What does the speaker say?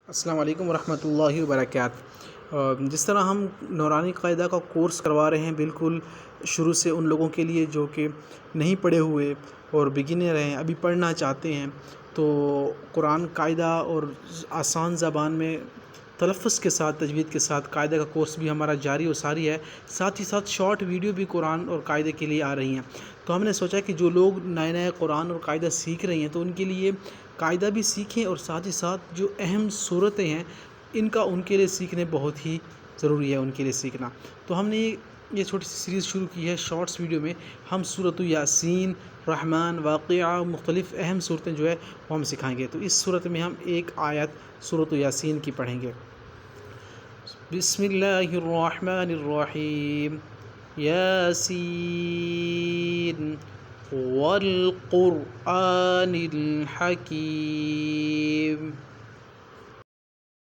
السلام علیکم ورحمۃ اللہ وبرکاتہ۔ جس طرح ہم نورانی قاعدہ کا کورس کروا رہے ہیں بالکل شروع سے ان لوگوں کے لیے جو کہ نہیں پڑھے ہوئے اور بگنر ہیں، ابھی پڑھنا چاہتے ہیں، تو قرآن قاعدہ اور آسان زبان میں تلفظ کے ساتھ تجوید کے ساتھ قاعدہ کا کورس بھی ہمارا جاری و ساری ہے۔ ساتھ ہی ساتھ شارٹ ویڈیو بھی قرآن اور قاعدے کے لیے آ رہی ہیں۔ تو ہم نے سوچا کہ جو لوگ نئے قرآن اور قاعدہ سیکھ رہے ہیں تو ان کے لیے قاعدہ بھی سیکھیں، اور ساتھ ہی ساتھ جو اہم صورتیں ہیں ان کے لیے سیکھنے بہت ہی ضروری ہے ان کے لیے سیکھنا۔ تو ہم نے یہ چھوٹی سی سیریز شروع کی ہے شارٹس ویڈیو میں۔ ہم سورۃ یاسین، رحمان، واقعہ، مختلف اہم صورتیں جو ہے وہ ہم سکھائیں گے۔ تو اس صورت میں ہم ایک آیت سورۃ یاسین کی پڑھیں گے۔ بسم اللہ الرحمن الرحیم۔ یاسین والقرآن الحکیم۔